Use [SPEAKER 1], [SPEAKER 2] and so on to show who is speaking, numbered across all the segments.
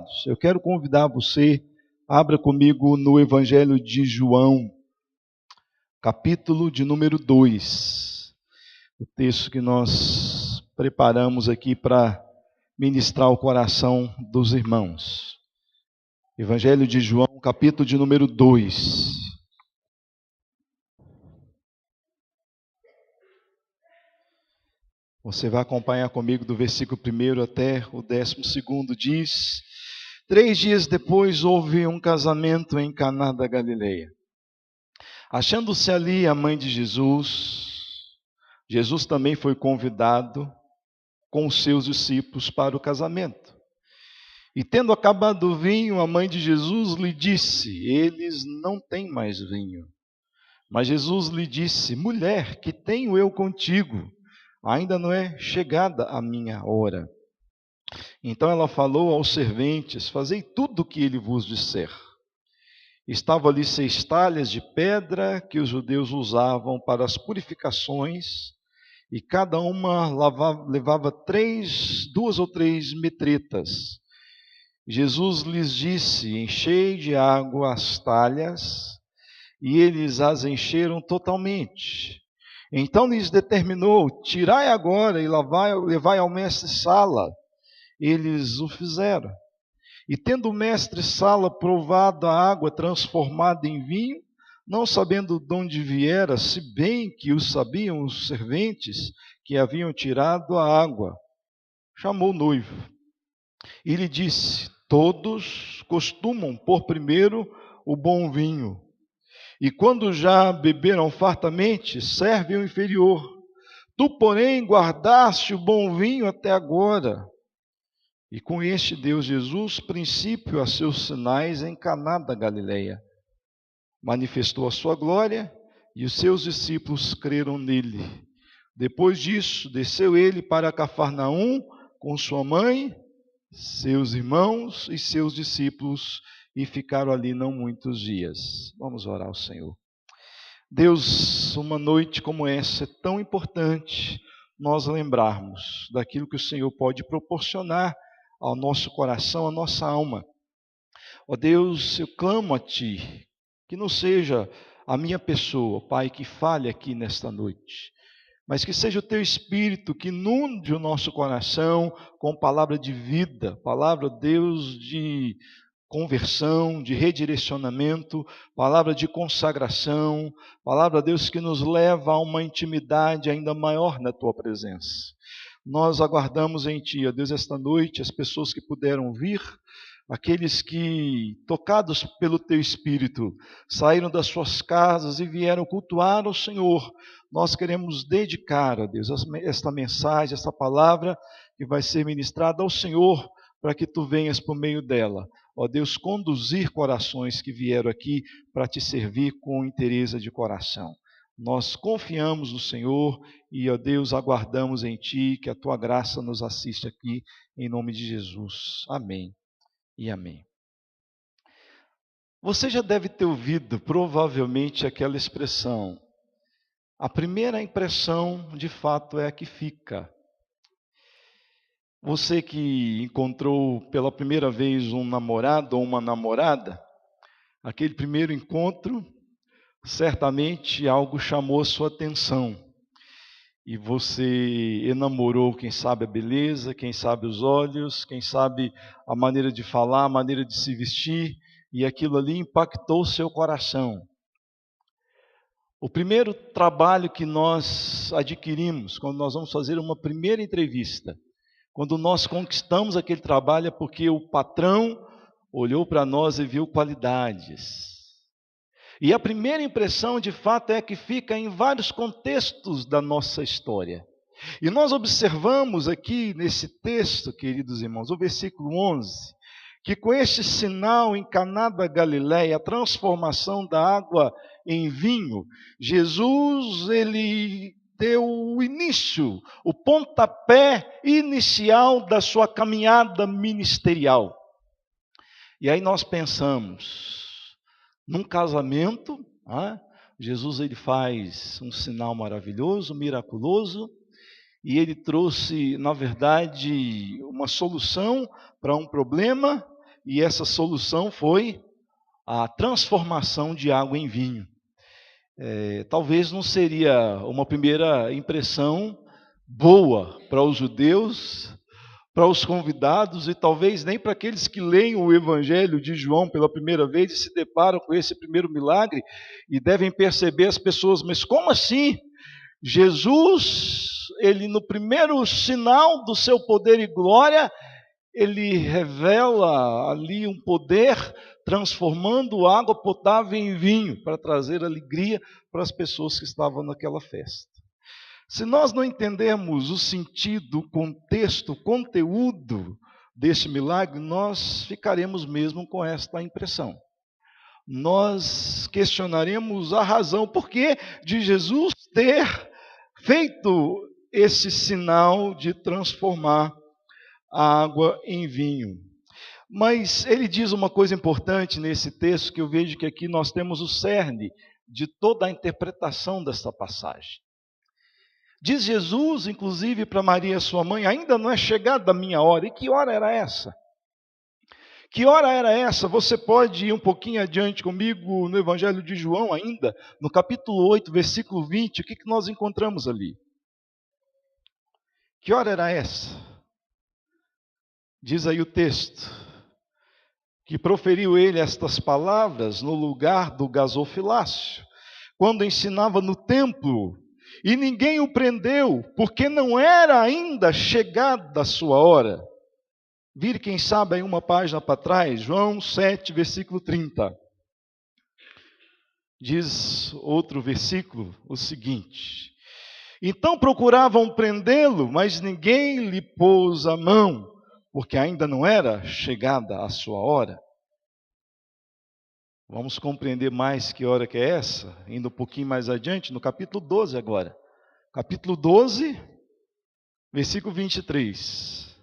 [SPEAKER 1] amados, eu quero convidar você, abra comigo no Evangelho de João, capítulo de número 2. O texto que nós preparamos aqui para ministrar o coração dos irmãos. Evangelho de João, capítulo de número 2. Você vai acompanhar comigo do versículo 1 até o 12, diz: 3 dias depois houve um casamento em Caná da Galileia. Achando-se ali a mãe de Jesus, Jesus também foi convidado com os seus discípulos para o casamento. E tendo acabado o vinho, a mãe de Jesus lhe disse: eles não têm mais vinho. Mas Jesus lhe disse: mulher, que tenho eu contigo? Ainda não é chegada a minha hora. Então ela falou aos serventes: fazei tudo o que ele vos disser. Estavam ali 6 talhas de pedra que os judeus usavam para as purificações, e cada uma levava 2 ou 3 metretas. Jesus lhes disse: enchei de água as talhas, e eles as encheram totalmente. Então lhes determinou: tirai agora e levai ao mestre-sala. Eles o fizeram. E tendo o mestre-sala provado a água transformada em vinho, não sabendo de onde viera, se bem que o sabiam os serventes que haviam tirado a água, chamou o noivo e lhe disse: todos costumam pôr primeiro o bom vinho, e quando já beberam fartamente, servem o inferior. Tu, porém, guardaste o bom vinho até agora. E com este deu Jesus princípio a seus sinais em Caná da Galileia. Manifestou a sua glória, e os seus discípulos creram nele. Depois disso, desceu ele para Cafarnaum com sua mãe, seus irmãos e seus discípulos, e ficaram ali não muitos dias. Vamos orar ao Senhor. Deus, uma noite como essa é tão importante nós lembrarmos daquilo que o Senhor pode proporcionar ao nosso coração, à nossa alma. Ó Deus, eu clamo a Ti, que não seja a minha pessoa, Pai, que fale aqui nesta noite, mas que seja o Teu Espírito que inunde o nosso coração com palavra de vida, palavra, Deus, de conversão, de redirecionamento, palavra de consagração, palavra, Deus, que nos leva a uma intimidade ainda maior na Tua presença. Nós aguardamos em Ti, ó Deus, esta noite, as pessoas que puderam vir, aqueles que, tocados pelo Teu Espírito, saíram das suas casas e vieram cultuar ao Senhor. Nós queremos dedicar, ó Deus, esta mensagem, esta palavra que vai ser ministrada ao Senhor, para que Tu venhas por meio dela, ó Deus, conduzir corações que vieram aqui para Te servir com interesse de coração. Nós confiamos no Senhor e, ó Deus, aguardamos em Ti, que a Tua graça nos assista aqui, em nome de Jesus. Amém e amém. Você já deve ter ouvido, provavelmente, aquela expressão: a primeira impressão, de fato, é a que fica. Você que encontrou pela primeira vez um namorado ou uma namorada, aquele primeiro encontro, certamente algo chamou a sua atenção. E você enamorou, quem sabe, a beleza, quem sabe os olhos, quem sabe a maneira de falar, a maneira de se vestir, e aquilo ali impactou o seu coração. O primeiro trabalho que nós adquirimos, quando nós vamos fazer uma primeira entrevista, quando nós conquistamos aquele trabalho, é porque o patrão olhou para nós e viu qualidades. E a primeira impressão, de fato, é que fica em vários contextos da nossa história. E nós observamos aqui nesse texto, queridos irmãos, o versículo 11, que com este sinal em Caná da Galileia, a transformação da água em vinho, Jesus, ele deu o início, o pontapé inicial da sua caminhada ministerial. E aí nós pensamos, num casamento, Jesus ele faz um sinal maravilhoso, miraculoso, e ele trouxe, na verdade, uma solução para um problema e essa solução foi a transformação de água em vinho. Talvez não seria uma primeira impressão boa para os judeus, para os convidados e talvez nem para aqueles que leem o Evangelho de João pela primeira vez e se deparam com esse primeiro milagre e devem perceber as pessoas, mas como assim? Jesus, ele no primeiro sinal do seu poder e glória, ele revela ali um poder transformando água potável em vinho para trazer alegria para as pessoas que estavam naquela festa. Se nós não entendermos o sentido, o contexto, o conteúdo desse milagre, nós ficaremos mesmo com esta impressão. Nós questionaremos a razão, por que de Jesus ter feito esse sinal de transformar a água em vinho. Mas ele diz uma coisa importante nesse texto, que eu vejo que aqui nós temos o cerne de toda a interpretação desta passagem. Diz Jesus, inclusive, para Maria, sua mãe, ainda não é chegada a minha hora. E que hora era essa? Que hora era essa? Você pode ir um pouquinho adiante comigo no Evangelho de João ainda, no capítulo 8, versículo 20, o que nós encontramos ali? Que hora era essa? Diz aí o texto, que proferiu ele estas palavras no lugar do gasofilácio, quando ensinava no templo, e ninguém o prendeu, porque não era ainda chegada a sua hora. Vire, quem sabe, aí uma página para trás, João 7, versículo 30. Diz outro versículo o seguinte: então procuravam prendê-lo, mas ninguém lhe pôs a mão, porque ainda não era chegada a sua hora. Vamos compreender mais que hora que é essa, indo um pouquinho mais adiante, no capítulo 12 agora. Capítulo 12, versículo 23.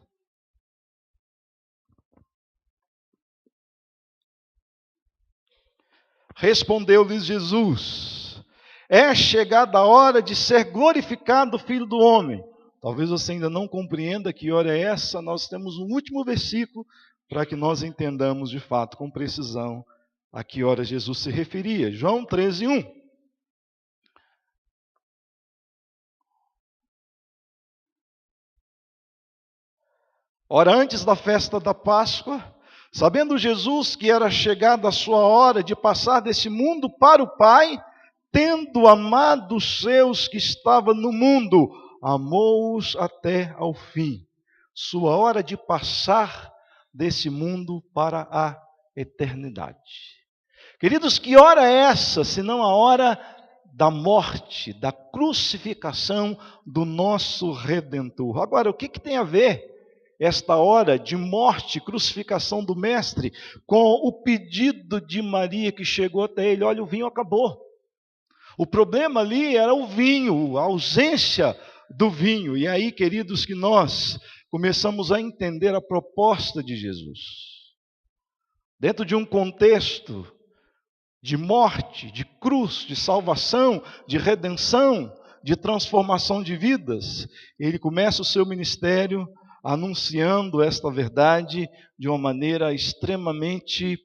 [SPEAKER 1] Respondeu-lhes Jesus: é chegada a hora de ser glorificado o Filho do Homem. Talvez você ainda não compreenda que hora é essa, nós temos um último versículo para que nós entendamos de fato, com precisão, a que hora Jesus se referia. João 13, 1. Ora, antes da festa da Páscoa, sabendo Jesus que era chegada a sua hora de passar desse mundo para o Pai, tendo amado os seus que estavam no mundo, amou-os até ao fim. Sua hora de passar desse mundo para a eternidade. Queridos, que hora é essa, senão a hora da morte, da crucificação do nosso Redentor? Agora, o que tem a ver esta hora de morte, crucificação do Mestre, com o pedido de Maria que chegou até ele? Olha, o vinho acabou. O problema ali era o vinho, a ausência do vinho. E aí, queridos, que nós começamos a entender a proposta de Jesus. Dentro de um contexto de morte, de cruz, de salvação, de redenção, de transformação de vidas, ele começa o seu ministério anunciando esta verdade de uma maneira extremamente,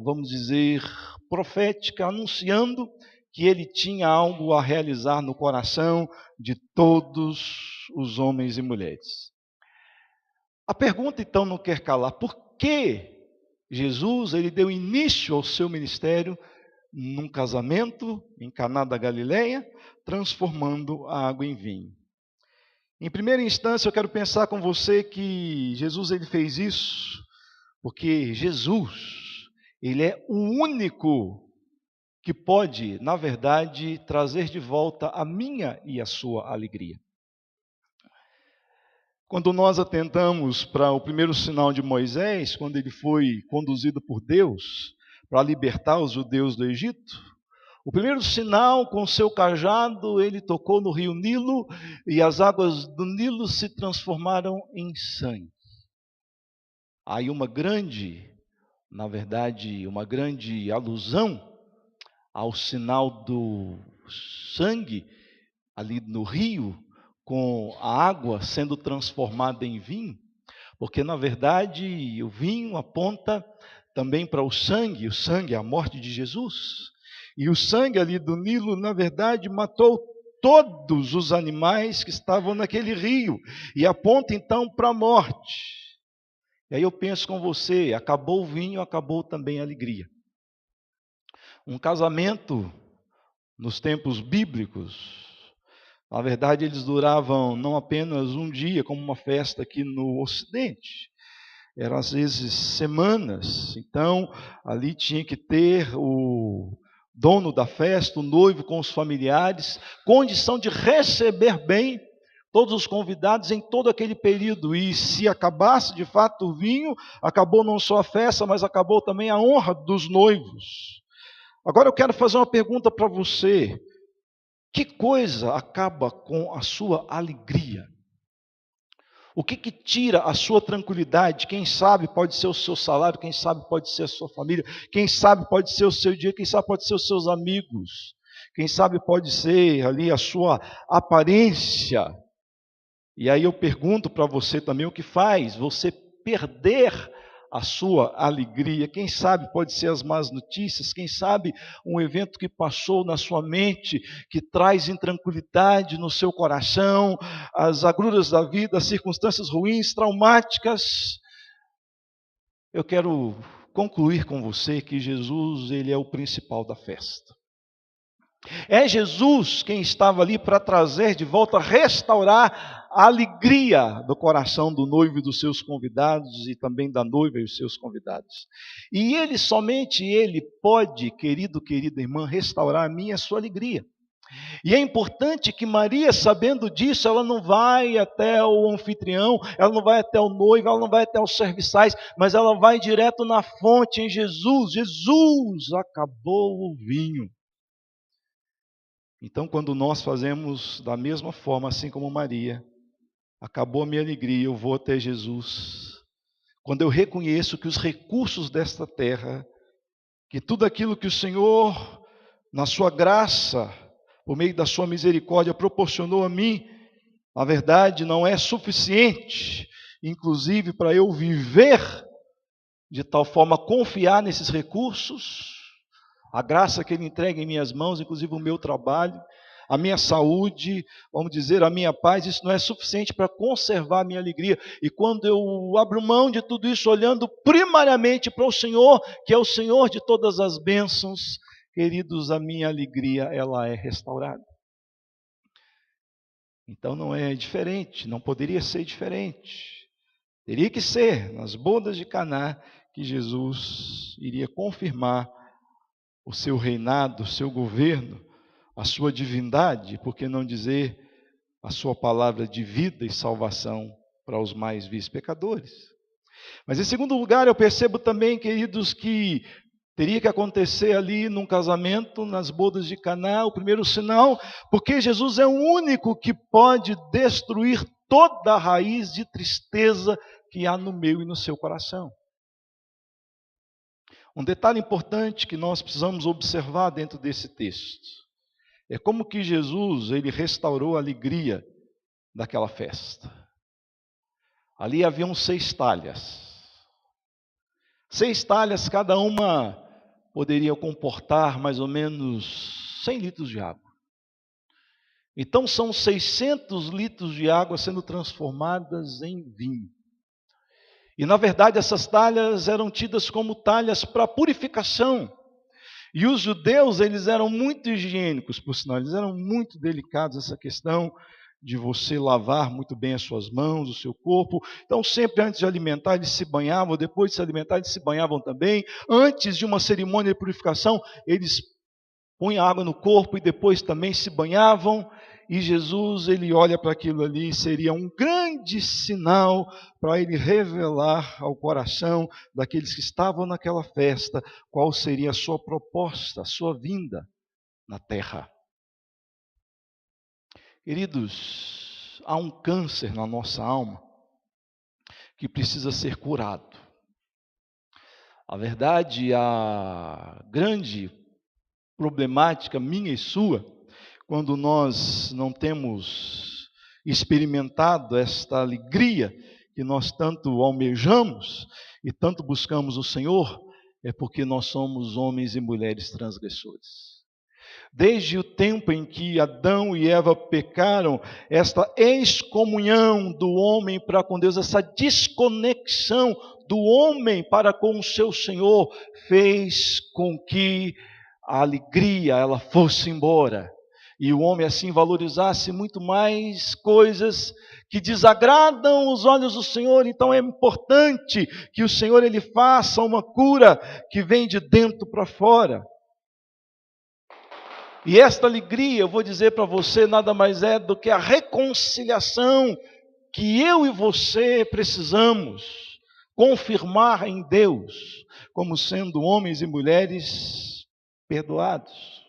[SPEAKER 1] vamos dizer, profética, anunciando que ele tinha algo a realizar no coração de todos os homens e mulheres. A pergunta então não quer calar: por que Jesus ele deu início ao seu ministério num casamento em Caná da Galileia, transformando a água em vinho? Em primeira instância, eu quero pensar com você que Jesus ele fez isso porque Jesus, ele é o único que pode, na verdade, trazer de volta a minha e a sua alegria. Quando nós atentamos para o primeiro sinal de Moisés, quando ele foi conduzido por Deus para libertar os judeus do Egito, o primeiro sinal, com seu cajado, ele tocou no rio Nilo e as águas do Nilo se transformaram em sangue. Aí uma grande alusão ao sinal do sangue ali no rio, com a água sendo transformada em vinho, porque na verdade o vinho aponta também para o sangue é a morte de Jesus. E o sangue ali do Nilo, na verdade, matou todos os animais que estavam naquele rio, e aponta então para a morte. E aí eu penso com você, acabou o vinho, acabou também a alegria. Um casamento nos tempos bíblicos, na verdade eles duravam não apenas um dia, como uma festa aqui no Ocidente, eram às vezes semanas. Então ali tinha que ter o dono da festa, o noivo com os familiares, condição de receber bem todos os convidados em todo aquele período. E se acabasse de fato o vinho, acabou não só a festa, mas acabou também a honra dos noivos. Agora eu quero fazer uma pergunta para você. Que coisa acaba com a sua alegria? O que tira a sua tranquilidade? Quem sabe pode ser o seu salário, quem sabe pode ser a sua família, quem sabe pode ser o seu dia, quem sabe pode ser os seus amigos, quem sabe pode ser ali a sua aparência. E aí eu pergunto para você também, o que faz você perder a sua alegria? Quem sabe pode ser as más notícias, quem sabe um evento que passou na sua mente, que traz intranquilidade no seu coração, as agruras da vida, as circunstâncias ruins, traumáticas. Eu quero concluir com você que Jesus, ele é o principal da festa. É Jesus quem estava ali para trazer de volta, restaurar a alegria do coração do noivo e dos seus convidados, e também da noiva e os seus convidados. E ele, somente ele pode, querida irmã, restaurar a minha e a sua alegria. E é importante que Maria, sabendo disso, ela não vai até o anfitrião, ela não vai até o noivo, ela não vai até os serviçais, mas ela vai direto na fonte, em Jesus. Jesus acabou o vinho. Então, quando nós fazemos da mesma forma, assim como Maria, acabou a minha alegria, eu vou até Jesus. Quando eu reconheço que os recursos desta terra, que tudo aquilo que o Senhor, na sua graça, por meio da sua misericórdia, proporcionou a mim, na verdade não é suficiente, inclusive para eu viver de tal forma, confiar nesses recursos, a graça que Ele entrega em minhas mãos, inclusive o meu trabalho, a minha saúde, vamos dizer, a minha paz, isso não é suficiente para conservar a minha alegria. E quando eu abro mão de tudo isso, olhando primariamente para o Senhor, que é o Senhor de todas as bênçãos, queridos, a minha alegria, ela é restaurada. Então não é diferente, não poderia ser diferente. Teria que ser nas bodas de Caná que Jesus iria confirmar o seu reinado, o seu governo, a sua divindade, por que não dizer a sua palavra de vida e salvação para os mais vis pecadores. Mas em segundo lugar, eu percebo também, queridos, que teria que acontecer ali num casamento, nas bodas de Caná, o primeiro sinal, porque Jesus é o único que pode destruir toda a raiz de tristeza que há no meu e no seu coração. Um detalhe importante que nós precisamos observar dentro desse texto é como que Jesus, ele restaurou a alegria daquela festa. Ali haviam 6 talhas. 6 talhas, cada uma poderia comportar mais ou menos 100 litros de água. Então são 600 litros de água sendo transformadas em vinho. E na verdade essas talhas eram tidas como talhas para purificação. E os judeus, eles eram muito higiênicos, por sinal, eles eram muito delicados essa questão de você lavar muito bem as suas mãos, o seu corpo. Então sempre antes de alimentar eles se banhavam, depois de se alimentar eles se banhavam também. Antes de uma cerimônia de purificação, eles punham água no corpo e depois também se banhavam. E Jesus, ele olha para aquilo ali, seria um grande sinal para ele revelar ao coração daqueles que estavam naquela festa qual seria a sua proposta, a sua vinda na terra. Queridos, há um câncer na nossa alma que precisa ser curado. A verdade, a grande problemática minha e sua, quando nós não temos experimentado esta alegria que nós tanto almejamos e tanto buscamos o Senhor, é porque nós somos homens e mulheres transgressores. Desde o tempo em que Adão e Eva pecaram, esta excomunhão do homem para com Deus, essa desconexão do homem para com o seu Senhor, fez com que a alegria ela fosse embora. E o homem assim valorizasse muito mais coisas que desagradam os olhos do Senhor. Então é importante que o Senhor ele faça uma cura que vem de dentro para fora. E esta alegria, eu vou dizer para você, nada mais é do que a reconciliação que eu e você precisamos confirmar em Deus, como sendo homens e mulheres perdoados.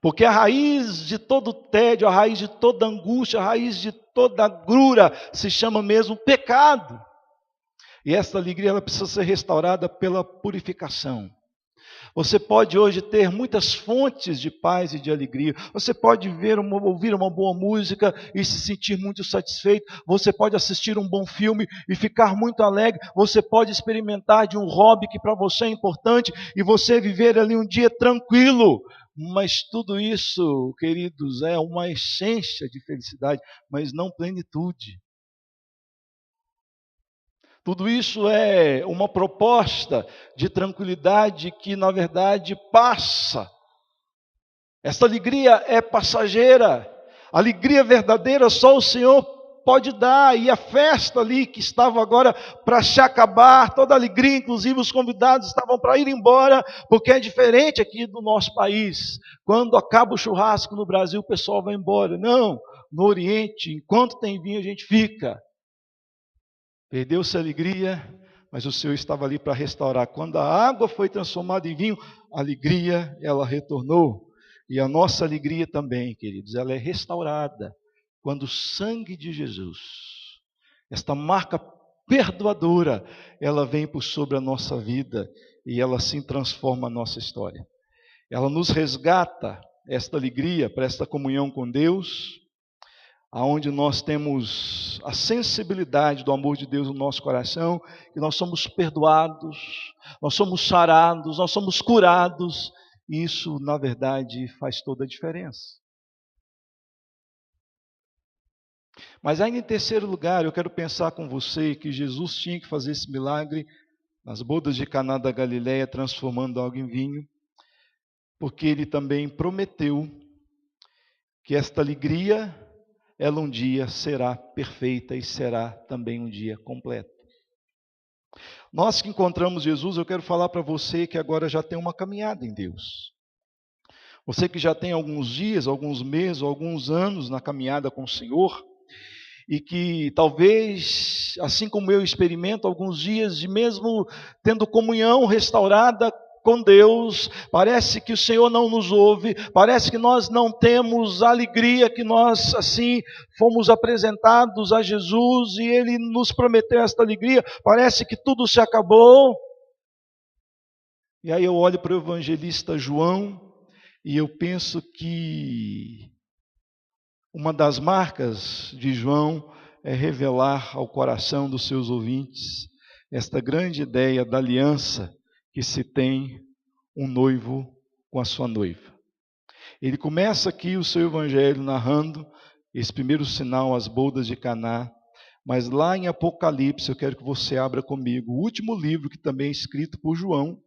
[SPEAKER 1] Porque a raiz de todo tédio, a raiz de toda angústia, a raiz de toda agrura se chama mesmo pecado. E esta alegria ela precisa ser restaurada pela purificação. Você pode hoje ter muitas fontes de paz e de alegria. Você pode ouvir uma boa música e se sentir muito satisfeito. Você pode assistir um bom filme e ficar muito alegre. Você pode experimentar de um hobby que para você é importante e você viver ali um dia tranquilo. Mas tudo isso, queridos, é uma essência de felicidade, mas não plenitude. Tudo isso é uma proposta de tranquilidade que, na verdade, passa. Esta alegria é passageira. A alegria verdadeira só o Senhor pode dar. E a festa ali que estava agora para se acabar, toda a alegria, inclusive os convidados estavam para ir embora, porque é diferente aqui do nosso país. Quando acaba o churrasco no Brasil, o pessoal vai embora. Não, no Oriente, enquanto tem vinho, a gente fica. Perdeu-se a alegria, mas o Senhor estava ali para restaurar. Quando a água foi transformada em vinho, a alegria, ela retornou. E a nossa alegria também, queridos, ela é restaurada quando o sangue de Jesus, esta marca perdoadora, ela vem por sobre a nossa vida e ela assim transforma a nossa história. Ela nos resgata esta alegria para esta comunhão com Deus, aonde nós temos a sensibilidade do amor de Deus no nosso coração, que nós somos perdoados, nós somos sarados, nós somos curados, e isso, na verdade, faz toda a diferença. Mas ainda em terceiro lugar, eu quero pensar com você que Jesus tinha que fazer esse milagre nas bodas de Caná da Galileia, transformando água em vinho, porque ele também prometeu que esta alegria ela um dia será perfeita e será também um dia completa. Nós que encontramos Jesus, eu quero falar para você que agora já tem uma caminhada em Deus. Você que já tem alguns dias, alguns meses, alguns anos na caminhada com o Senhor, e que talvez, assim como eu experimento alguns dias de mesmo tendo comunhão restaurada com Deus, parece que o Senhor não nos ouve, parece que nós não temos a alegria que nós assim fomos apresentados a Jesus e Ele nos prometeu esta alegria, parece que tudo se acabou. E aí eu olho para o evangelista João e eu penso que uma das marcas de João é revelar ao coração dos seus ouvintes esta grande ideia da aliança que se tem um noivo com a sua noiva. Ele começa aqui o seu evangelho narrando esse primeiro sinal, as bodas de Caná, mas lá em Apocalipse, eu quero que você abra comigo o último livro que também é escrito por João,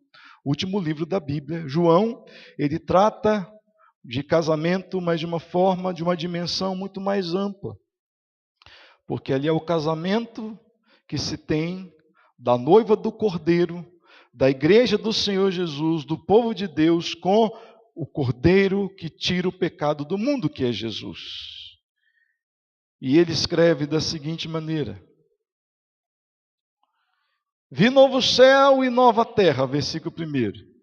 [SPEAKER 1] o último livro da Bíblia. João, ele trata de casamento, mas de uma forma, de uma dimensão muito mais ampla, porque ali é o casamento que se tem da noiva do Cordeiro, da igreja do Senhor Jesus, do povo de Deus, com o Cordeiro que tira o pecado do mundo, que é Jesus. E ele escreve da seguinte maneira: vi novo céu e nova terra, versículo 1.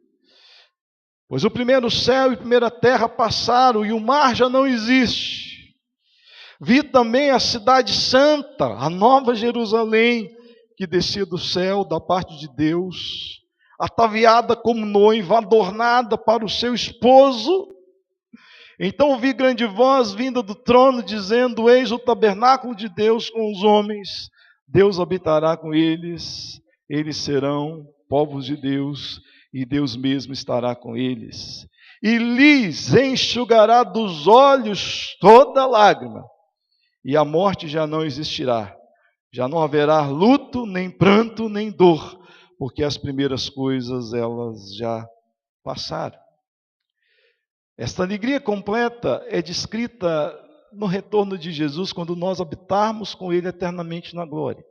[SPEAKER 1] Pois o primeiro céu e a primeira terra passaram e o mar já não existe. Vi também a cidade santa, a nova Jerusalém, que descia do céu da parte de Deus, ataviada como noiva, adornada para o seu esposo. Então ouvi grande voz vinda do trono, dizendo: eis o tabernáculo de Deus com os homens, Deus habitará com eles, eles serão povos de Deus, e Deus mesmo estará com eles. E lhes enxugará dos olhos toda lágrima, e a morte já não existirá. Já não haverá luto, nem pranto, nem dor, porque as primeiras coisas elas já passaram. Esta alegria completa é descrita no retorno de Jesus, quando nós habitarmos com Ele eternamente na glória.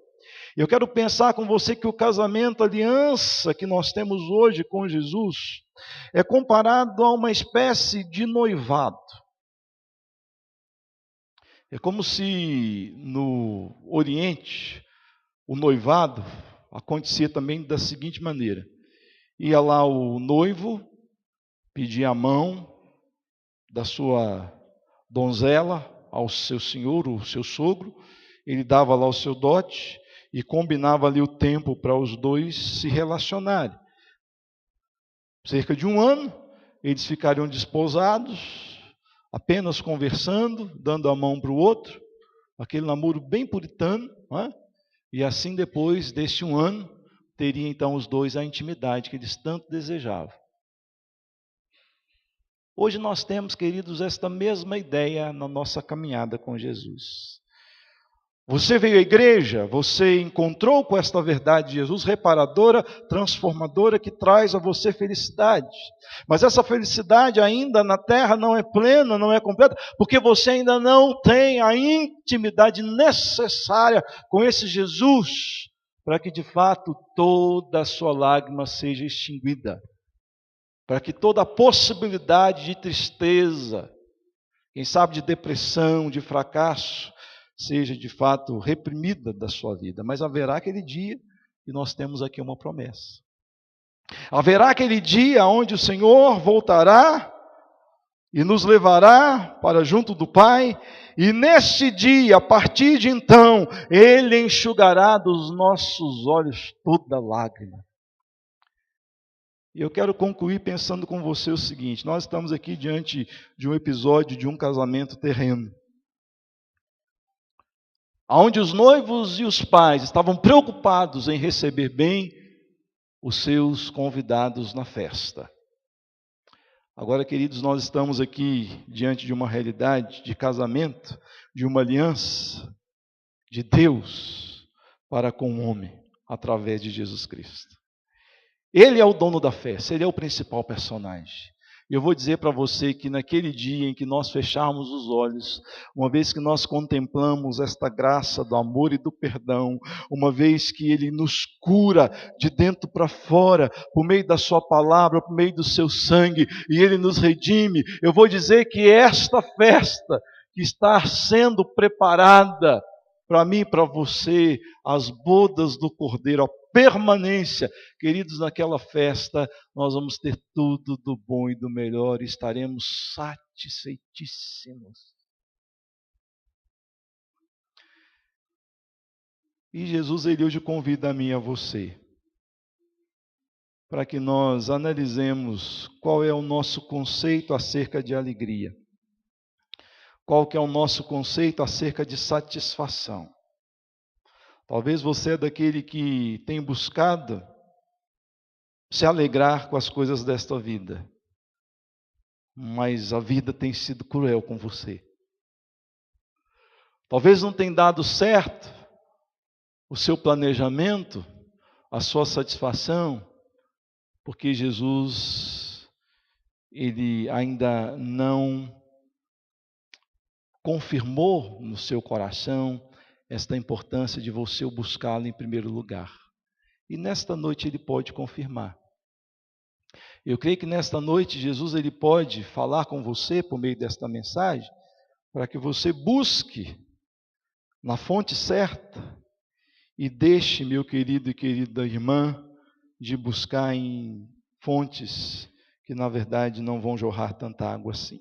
[SPEAKER 1] Eu quero pensar com você que o casamento, a aliança que nós temos hoje com Jesus, é comparado a uma espécie de noivado. É como se no Oriente o noivado acontecia também da seguinte maneira: ia lá o noivo, pedia a mão da sua donzela ao seu senhor, o seu sogro, ele dava lá o seu dote e combinava ali o tempo para os dois se relacionarem. Cerca de um ano, eles ficariam desposados, apenas conversando, dando a mão para o outro, aquele namoro bem puritano, não é? E assim depois deste um ano, teria então os dois a intimidade que eles tanto desejavam. Hoje nós temos, queridos, esta mesma ideia na nossa caminhada com Jesus. Você veio à igreja, você encontrou com esta verdade de Jesus, reparadora, transformadora, que traz a você felicidade. Mas essa felicidade ainda na terra não é plena, não é completa, porque você ainda não tem a intimidade necessária com esse Jesus, para que de fato toda a sua lágrima seja extinguida. Para que toda a possibilidade de tristeza, quem sabe de depressão, de fracasso, seja de fato reprimida da sua vida. Mas haverá aquele dia, e nós temos aqui uma promessa. Haverá aquele dia onde o Senhor voltará e nos levará para junto do Pai, e neste dia, a partir de então, Ele enxugará dos nossos olhos toda lágrima. E eu quero concluir pensando com você o seguinte: nós estamos aqui diante de um episódio de um casamento terreno, onde os noivos e os pais estavam preocupados em receber bem os seus convidados na festa. Agora, queridos, nós estamos aqui diante de uma realidade de casamento, de uma aliança de Deus para com o homem, através de Jesus Cristo. Ele é o dono da festa, ele é o principal personagem. Eu vou dizer para você que naquele dia em que nós fecharmos os olhos, uma vez que nós contemplamos esta graça do amor e do perdão, uma vez que Ele nos cura de dentro para fora, por meio da sua palavra, por meio do seu sangue, e Ele nos redime, eu vou dizer que esta festa que está sendo preparada para mim e para você, as bodas do Cordeiro, a permanência, queridos, naquela festa, nós vamos ter tudo do bom e do melhor, e estaremos satisfeitíssimos. E Jesus, Ele hoje convida a mim e a você, para que nós analisemos qual é o nosso conceito acerca de alegria. Qual que é o nosso conceito acerca de satisfação? Talvez você é daquele que tem buscado se alegrar com as coisas desta vida, mas a vida tem sido cruel com você. Talvez não tenha dado certo o seu planejamento, a sua satisfação, porque Jesus, Ele ainda não confirmou no seu coração esta importância de você o buscá-lo em primeiro lugar. E nesta noite Ele pode confirmar. Eu creio que nesta noite Jesus Ele pode falar com você por meio desta mensagem, para que você busque na fonte certa e deixe, meu querido e querida irmã, de buscar em fontes que na verdade não vão jorrar tanta água assim.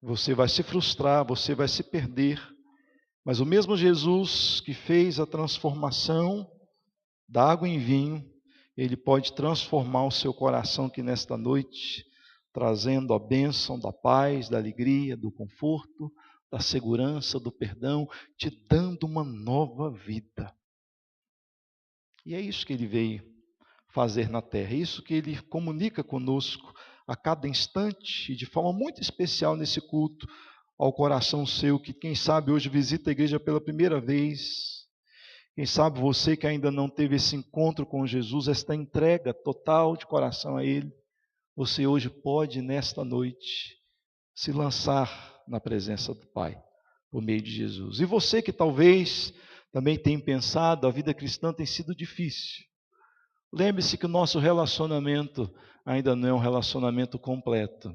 [SPEAKER 1] Você vai se frustrar, você vai se perder, mas o mesmo Jesus que fez a transformação da água em vinho, Ele pode transformar o seu coração aqui nesta noite, trazendo a bênção da paz, da alegria, do conforto, da segurança, do perdão, te dando uma nova vida. E é isso que ele veio fazer na terra, é isso que ele comunica conosco a cada instante, e de forma muito especial nesse culto, ao coração seu, que quem sabe hoje visita a igreja pela primeira vez, quem sabe você que ainda não teve esse encontro com Jesus, esta entrega total de coração a Ele, você hoje pode, nesta noite, se lançar na presença do Pai, por meio de Jesus. E você que talvez também tenha pensado, a vida cristã tem sido difícil. Lembre-se que o nosso relacionamento ainda não é um relacionamento completo.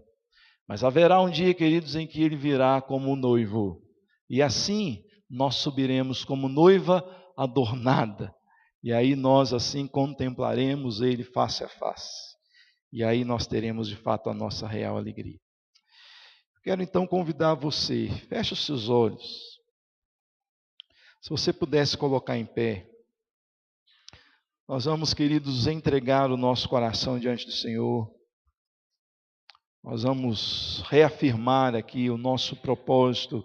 [SPEAKER 1] Mas haverá um dia, queridos, em que Ele virá como noivo. E assim nós subiremos como noiva adornada. E aí nós assim contemplaremos Ele face a face. E aí nós teremos de fato a nossa real alegria. Quero então convidar você, feche os seus olhos. Se você pudesse colocar em pé. Nós vamos, queridos, entregar o nosso coração diante do Senhor. Nós vamos reafirmar aqui o nosso propósito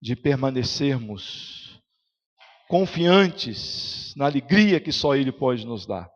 [SPEAKER 1] de permanecermos confiantes na alegria que só Ele pode nos dar.